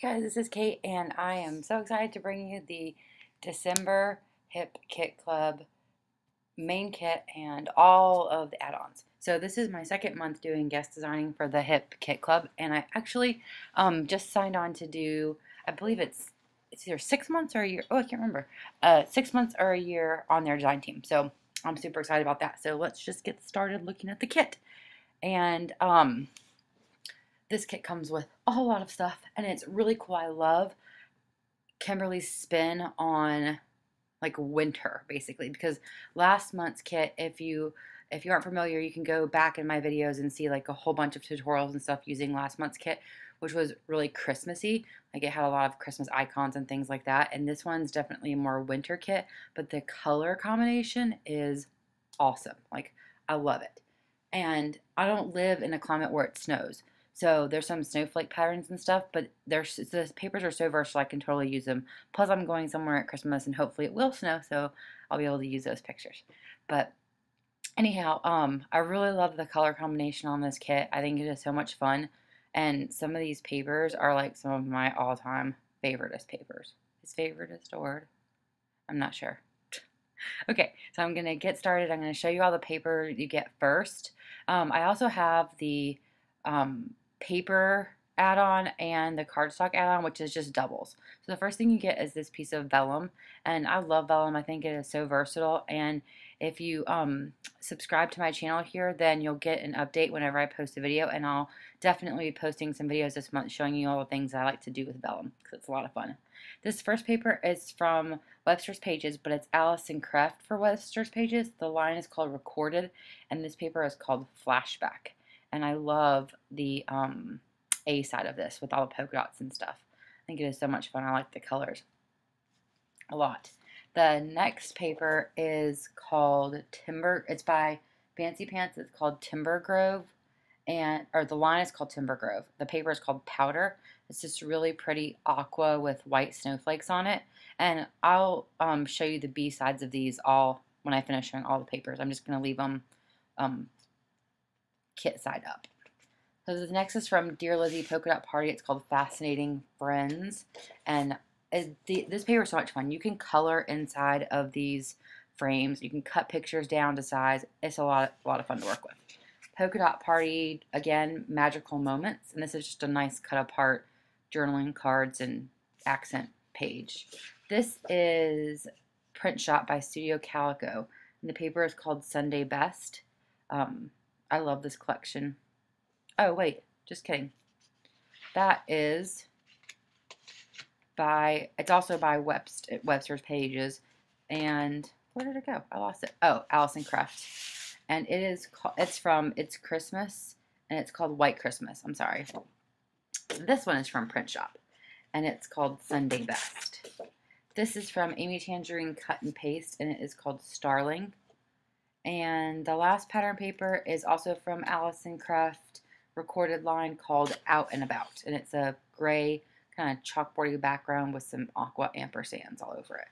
Hey guys, this is Kate, and I am so excited to bring you the December Hip Kit Club main kit and all of the add-ons. So this is my second month doing guest designing for the Hip Kit Club, and I actually just signed on to do, I believe it's either 6 months or a year. Oh, I can't remember. 6 months or a year on their design team. So I'm super excited about that. So let's just get started looking at the kit. And this kit comes with a whole lot of stuff, and it's really cool. I love Kimberly's spin on like winter, basically, because last month's kit, if you aren't familiar, you can go back in my videos and see like a whole bunch of tutorials and stuff using last month's kit, which was really Christmassy. Like it had a lot of Christmas icons and things like that. And this one's definitely a more winter kit, but the color combination is awesome. Like I love it. And I don't live in a climate where it snows. So there's some snowflake patterns and stuff, but the papers are so versatile I can totally use them. Plus I'm going somewhere at Christmas and hopefully it will snow, so I'll be able to use those pictures. But anyhow, I really love the color combination on this kit. I think it is so much fun. And some of these papers are like some of my all-time favoriteest papers. Is favoritist a word? I'm not sure. Okay, so I'm going to get started. I'm going to show you all the paper you get first. I also have the paper add-on and the cardstock add-on, which is just doubles. So the first thing you get is this piece of vellum, and I love vellum. I think it is so versatile, and if you subscribe to my channel here, then you'll get an update whenever I post a video, and I'll definitely be posting some videos this month showing you all the things I like to do with vellum, because it's a lot of fun. This first paper is from Webster's Pages, but it's Alison Krefft for Webster's Pages. The line is called Recorded, and this paper is called Flashback. And I love the A side of this with all the polka dots and stuff. I think it is so much fun. I like the colors a lot. The next paper is called Timber. It's by Fancy Pants. It's called Timber Grove, or the line is called Timber Grove. The paper is called Powder. It's just really pretty aqua with white snowflakes on it. And I'll show you the B sides of these all when I finish showing all the papers. I'm just going to leave them kit side up. So the next is from Dear Lizzie Polka Dot Party. It's called Fascinating Friends. And this paper is so much fun. You can color inside of these frames. You can cut pictures down to size. It's a lot of fun to work with. Polka Dot Party, again, Magical Moments. And this is just a nice cut apart journaling cards and accent page. This is Print Shop by Studio Calico. And the paper is called Sunday Best. I love this collection. Oh, wait, just kidding. That is it's also by Webster's Pages. And where did it go? I lost it. Oh, Alison Krefft. And it's Christmas, and it's called White Christmas. I'm sorry. This one is from Print Shop, and it's called Sunday Best. This is from Amy Tangerine Cut and Paste, and it is called Starling. And the last pattern paper is also from Alison Krefft, recorded line called Out and About. And it's a gray kind of chalkboardy background with some aqua ampersands all over it.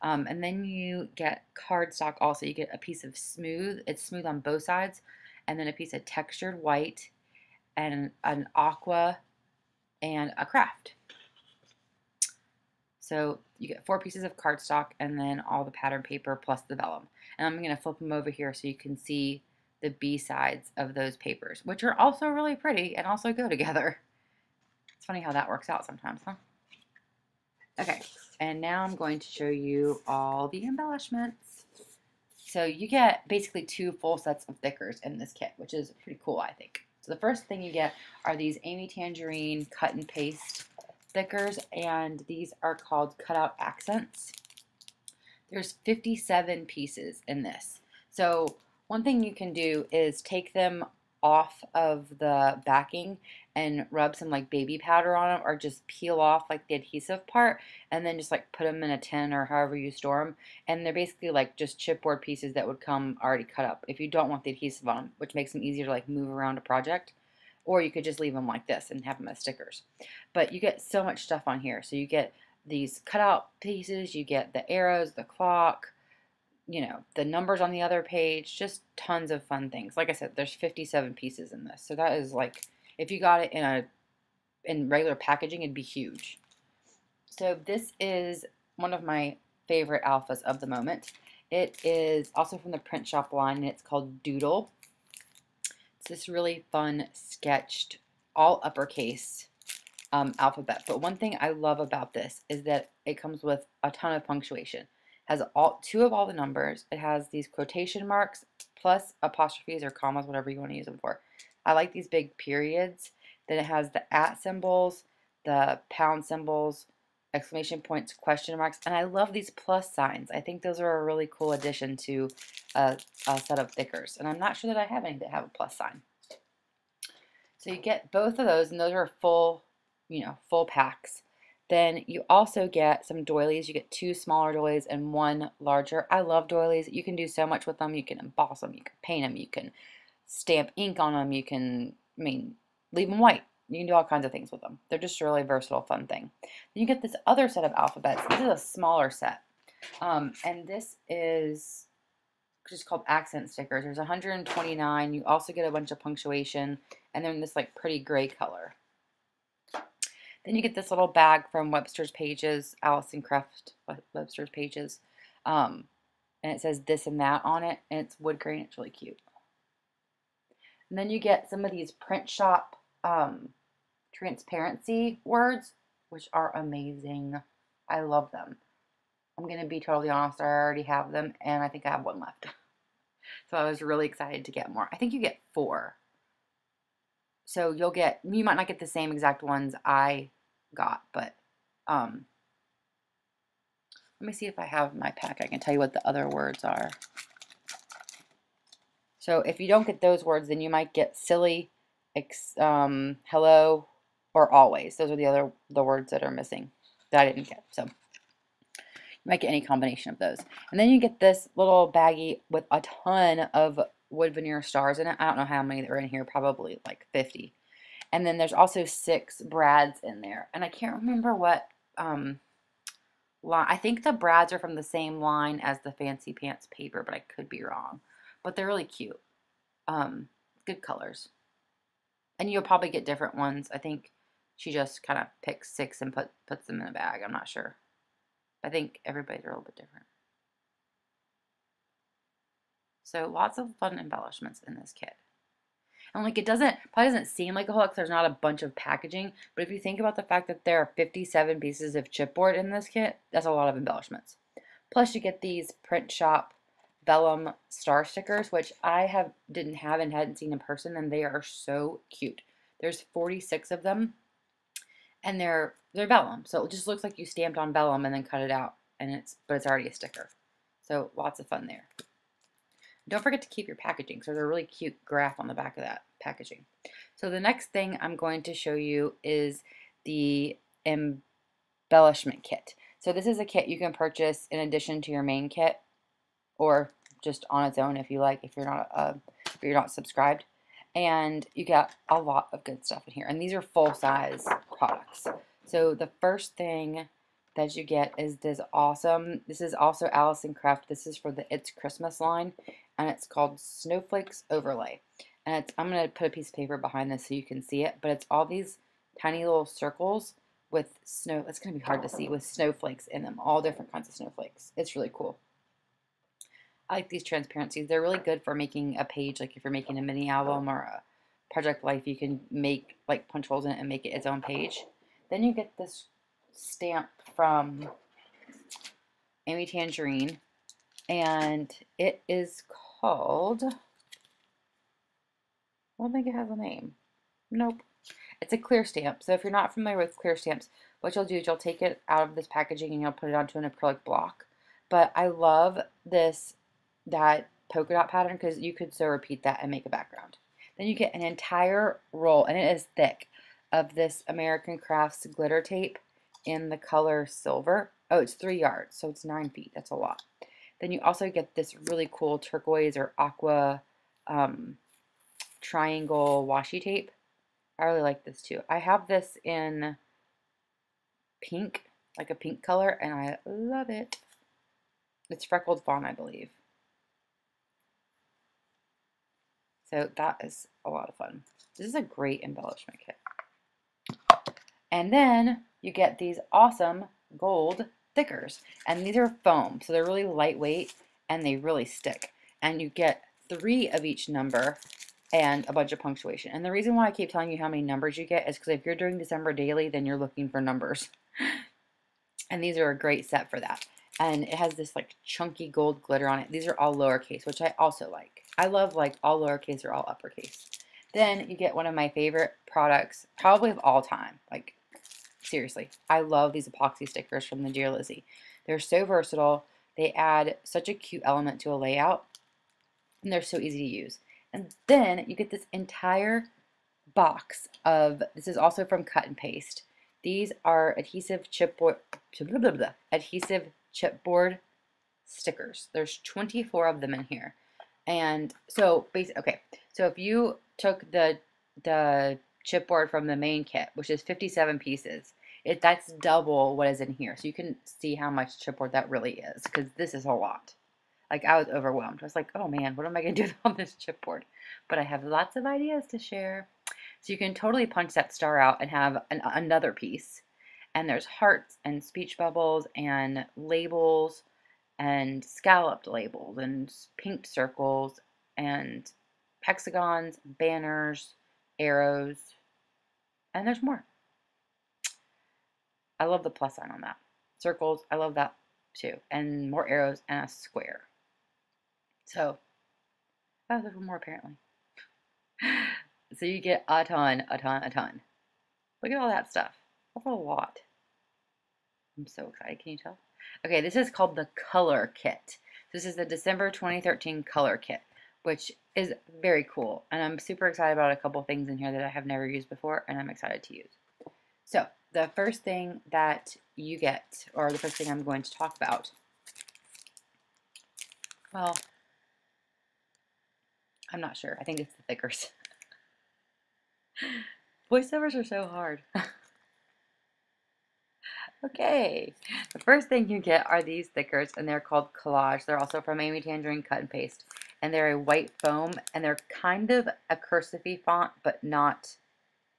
And then you get cardstock also. You get a piece of smooth. It's smooth on both sides. And then a piece of textured white and an aqua and a craft. So you get 4 pieces of cardstock and then all the pattern paper plus the vellum. And I'm going to flip them over here so you can see the B sides of those papers, which are also really pretty and also go together. It's funny how that works out sometimes, huh? Okay, and now I'm going to show you all the embellishments. So you get basically 2 full sets of thickers in this kit, which is pretty cool, I think. So the first thing you get are these Amy Tangerine Cut and Paste thickers, and these are called Cutout Accents. There's 57 pieces in this. So one thing you can do is take them off of the backing and rub some like baby powder on them, or just peel off like the adhesive part and then just like put them in a tin or however you store them. And they're basically like just chipboard pieces that would come already cut up if you don't want the adhesive on them, which makes them easier to like move around a project. Or you could just leave them like this and have them as stickers. But you get so much stuff on here. So you get these cutout pieces, you get the arrows, the clock, you know, the numbers on the other page, just tons of fun things. Like I said, there's 57 pieces in this. So that is like, if you got it in regular packaging, it'd be huge. So this is one of my favorite alphas of the moment. It is also from the Print Shop line, and it's called Doodle. It's this really fun sketched, all uppercase alphabet. But one thing I love about this is that it comes with a ton of punctuation. It has two of all the numbers. It has these quotation marks plus apostrophes or commas, whatever you want to use them for. I like these big periods. Then it has the @ symbols, the pound symbols, exclamation points, question marks, and I love these plus signs. I think those are a really cool addition to a set of thickers. And I'm not sure that I have any that have a plus sign. So you get both of those, and those are full, full packs. Then you also get some doilies. You get 2 smaller doilies and 1 larger. I love doilies. You can do so much with them. You can emboss them. You can paint them. You can stamp ink on them. You can, leave them white. You can do all kinds of things with them. They're just a really versatile, fun thing. Then you get this other set of alphabets. This is a smaller set. And this is just called accent stickers. There's 129. You also get a bunch of punctuation, and they're in this like pretty gray color. Then you get this little bag from Webster's Pages, Alison Kreft Webster's Pages, and it says this and that on it, and it's wood grain. It's really cute. And then you get some of these Print Shop transparency words, which are amazing. I love them. I'm going to be totally honest, I already have them, and I think I have 1 left. So I was really excited to get more. I think you get 4. So you might not get the same exact ones I got, but let me see if I have my pack. I can tell you what the other words are. So if you don't get those words, then you might get silly, hello, or always. Those are the words that are missing that I didn't get. So you might get any combination of those. And then you get this little baggie with a ton of wood veneer stars in it. I don't know how many that are in here, probably like 50. And then there's also 6 brads in there. And I can't remember what line. I think the brads are from the same line as the Fancy Pants paper, but I could be wrong. But they're really cute. Good colors. And you'll probably get different ones. I think she just kind of picks 6 and puts them in a bag. I'm not sure. I think everybody's a little bit different. So lots of fun embellishments in this kit. And like probably doesn't seem like a whole lot because there's not a bunch of packaging. But if you think about the fact that there are 57 pieces of chipboard in this kit, that's a lot of embellishments. Plus you get these Print Shop vellum star stickers, which I didn't have and hadn't seen in person, and they are so cute. There's 46 of them, and they're vellum, so it just looks like you stamped on vellum and then cut it out, but it's already a sticker. So lots of fun there. Don't forget to keep your packaging. So there's a really cute graph on the back of that packaging. So the next thing I'm going to show you is the embellishment kit. So this is a kit you can purchase in addition to your main kit, or just on its own if you like, if you're not subscribed. And you get a lot of good stuff in here. And these are full-size products. So the first thing that you get is this is also Alison Kreft. This is for the It's Christmas line, and it's called Snowflakes Overlay. And I'm going to put a piece of paper behind this so you can see it, but it's all these tiny little circles with snow. It's going to be hard to see, with snowflakes in them, all different kinds of snowflakes. It's really cool. I like these transparencies. They're really good for making a page, like if you're making a mini album or a Project Life, you can make like punch holes in it and make it its own page. Then you get this stamp from Amy Tangerine, and it is called, I don't think it has a name. Nope. It's a clear stamp. So if you're not familiar with clear stamps, what you'll do is you'll take it out of this packaging and you'll put it onto an acrylic block. But I love that polka dot pattern because you could so repeat that and make a background. Then you get an entire roll, and it is thick, of this American Crafts glitter tape in the color silver. Oh, it's 3 yards, so it's 9 feet. That's a lot. Then you also get this really cool turquoise or aqua triangle washi tape. I really like this too. I have this in pink, like a pink color, and I love it. It's Freckled Fawn, I believe. So that is a lot of fun. This is a great embellishment kit. And then you get these awesome gold stickers. And these are foam, so they're really lightweight and they really stick. And you get 3 of each number and a bunch of punctuation. And the reason why I keep telling you how many numbers you get is because if you're doing December daily, then you're looking for numbers. And these are a great set for that. And it has this like chunky gold glitter on it. These are all lowercase, which I also like. I love like all lowercase or all uppercase. Then you get one of my favorite products, probably of all time. Like, seriously, I love these epoxy stickers from the Dear Lizzy. They're so versatile. They add such a cute element to a layout, and they're so easy to use. And then you get this entire box of, this is also from Cut and Paste. These are adhesive chipboard stickers. There's 24 of them in here. And so okay, so if you took the chipboard from the main kit, which is 57 pieces, that's double what is in here. So you can see how much chipboard that really is, because this is a lot. Like, I was overwhelmed. I was like, oh man, what am I going to do with all this chipboard? But I have lots of ideas to share. So you can totally punch that star out and have another piece. And there's hearts and speech bubbles and labels and scalloped labels and pink circles and hexagons, banners, arrows, and there's more. I love the plus sign on that. Circles, I love that too. And more arrows and a square. So, oh, there's more apparently. So you get a ton, a ton, a ton. Look at all that stuff. That's a lot. I'm so excited. Can you tell? Okay, this is called the Color Kit. This is the December 2013 Color Kit, which is very cool. And I'm super excited about a couple things in here that I have never used before, and I'm excited to use. So, the first thing that you get, or the first thing I'm going to talk about, well, I'm not sure. I think it's the thickers. Voiceovers are so hard. Okay, the first thing you get are these stickers, and they're called Collage. They're also from Amy Tangerine Cut and Paste, and they're a white foam, and they're kind of a cursive-y font, but not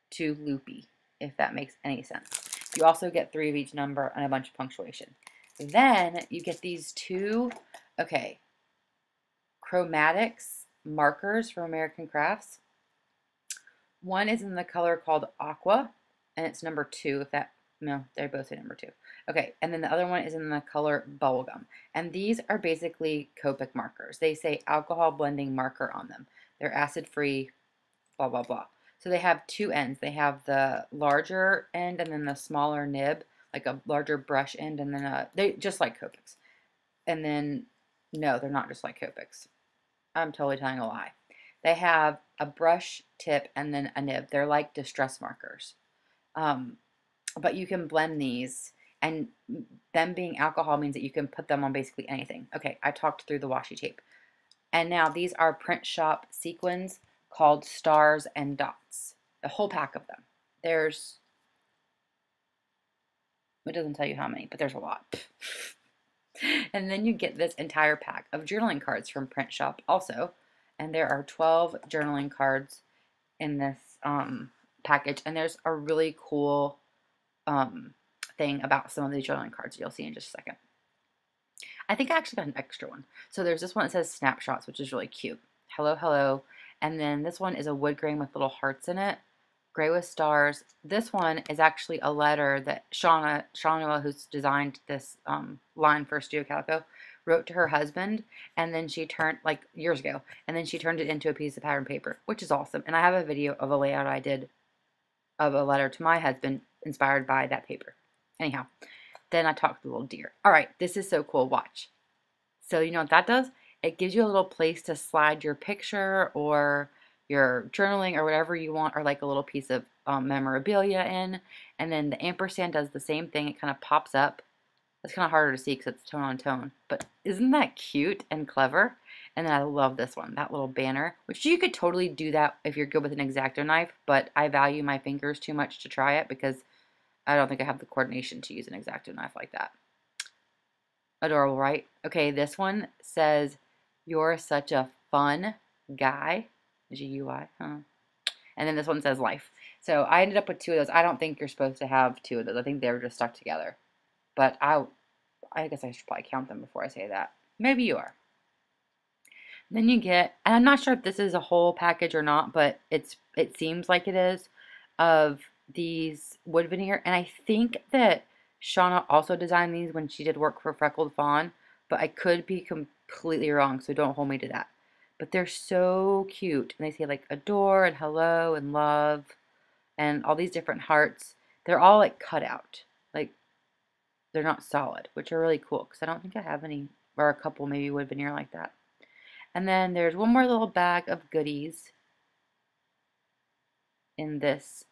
too loopy, if that makes any sense. You also get 3 of each number and a bunch of punctuation. Then you get these 2, okay, Chromatics markers from American Crafts. One is in the color called Aqua, and it's number 2, if that, no, they both say number 2. Okay, and then the other one is in the color Bubblegum. And these are basically Copic markers. They say alcohol blending marker on them. They're acid-free, blah, blah, blah. So they have 2 ends. They have the larger end and then the smaller nib, like a larger brush end, and then they just like Copics. And then, no, they're not just like Copics. I'm totally telling a lie. They have a brush tip and then a nib. They're like distress markers. But you can blend these, and them being alcohol means that you can put them on basically anything. Okay, I talked through the washi tape. And now these are Print Shop sequins called Stars and Dots. A whole pack of them. There's, it doesn't tell you how many, but there's a lot. And then you get this entire pack of journaling cards from Print Shop also. And there are 12 journaling cards in this package. And there's a really cool thing about some of these journaling cards you'll see in just a second. I think I actually got an extra one. So there's this one that says Snapshots, which is really cute. Hello, hello. And then this one is a wood grain with little hearts in it. Gray with stars. This one is actually a letter that Shauna, who's designed this line for Studio Calico, wrote to her husband, and then she turned, like years ago, and then she turned it into a piece of pattern paper, which is awesome. And I have a video of a layout I did of a letter to my husband inspired by that paper. Anyhow, then I talked to the little deer. All right, this is so cool. Watch. So you know what that does? It gives you a little place to slide your picture or your journaling or whatever you want, or like a little piece of memorabilia in. And then the ampersand does the same thing. It kind of pops up. It's kind of harder to see because it's tone on tone. But isn't that cute and clever? And then I love this one, that little banner, which you could totally do that if you're good with an X-Acto knife, but I value my fingers too much to try it because I don't think I have the coordination to use an X-Acto knife like that. Adorable, right? Okay, this one says, "You're such a fun guy." G-U-I, huh? And then this one says life. So I ended up with 2 of those. I don't think you're supposed to have 2 of those. I think they were just stuck together. But I guess I should probably count them before I say that. Maybe you are. Then you get, and I'm not sure if this is a whole package or not, but it seems like it is, of these wood veneer. And I think that Shauna also designed these when she did work for Freckled Fawn, but I could be completely wrong, so don't hold me to that. But they're so cute. And they say like adore and hello and love and all these different hearts. They're all like cut out. Like they're not solid, which are really cool because I don't think I have any, or a couple maybe wood veneer like that. And then there's one more little bag of goodies in this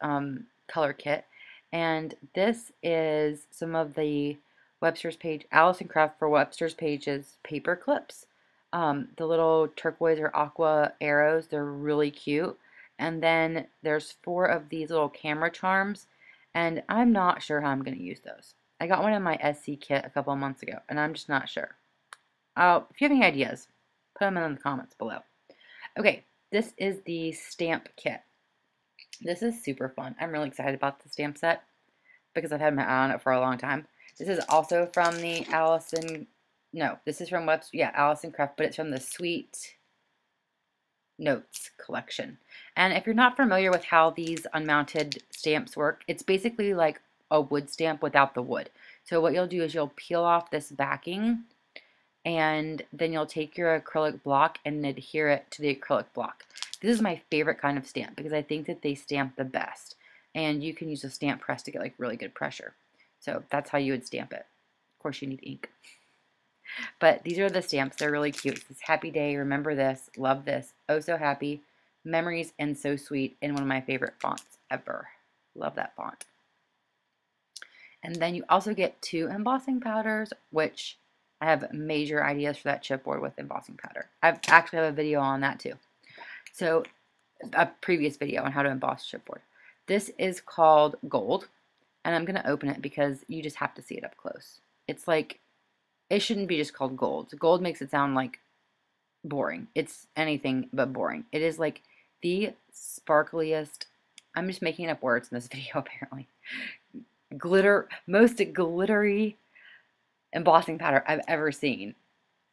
color kit. And this is some of the Webster's Page, Allison Craft for Webster's Pages paper clips. The little turquoise or aqua arrows, they're really cute. And then there's 4 of these little camera charms, and I'm not sure how I'm going to use those. I got one in my SC kit a couple of months ago, and I'm just not sure. If you have any ideas, put them in the comments below. Okay, this is the stamp kit. This is super fun. I'm really excited about the stamp set because I've had my eye on it for a long time. This is also from the this is from Webster, yeah, Allison Craft, but it's from the Sweet Notes collection. And if you're not familiar with how these unmounted stamps work, it's basically like a wood stamp without the wood. So what you'll do is you'll peel off this backing, and then you'll take your acrylic block and adhere it to the acrylic block. This is my favorite kind of stamp because I think that they stamp the best. And you can use a stamp press to get like really good pressure. So that's how you would stamp it. Of course, you need ink. But these are the stamps. They're really cute. It's Happy Day, Remember This, Love This, Oh So Happy, Memories, and So Sweet in one of my favorite fonts ever. Love that font. And then you also get 2 embossing powders, which I have major ideas for that chipboard with embossing powder. I actually have a video on that too. So a previous video on how to emboss chipboard. This is called Gold, and I'm going to open it because you just have to see it up close. It's like, it shouldn't be just called Gold. Gold makes it sound like boring. It's anything but boring. It is like the sparkliest, I'm just making up words in this video apparently, most glittery embossing powder I've ever seen.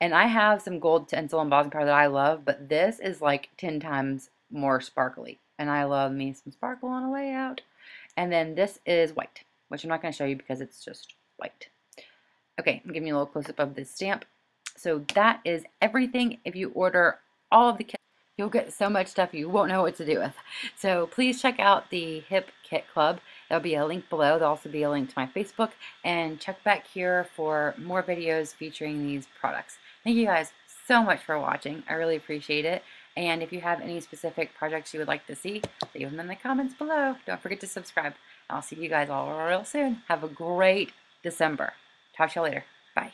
And I have some gold tinsel embossing powder that I love, but this is like 10 times more sparkly. And I love me some sparkle on the way out. And then this is white, which I'm not going to show you because it's just white. Okay, I'm giving you a little close-up of this stamp. So that is everything. If you order all of the kits, you'll get so much stuff you won't know what to do with. So please check out the Hip Kit Club. There'll be a link below. There'll also be a link to my Facebook. And check back here for more videos featuring these products. Thank you guys so much for watching. I really appreciate it. And if you have any specific projects you would like to see, leave them in the comments below. Don't forget to subscribe. I'll see you guys all real soon. Have a great December. Talk to you later. Bye.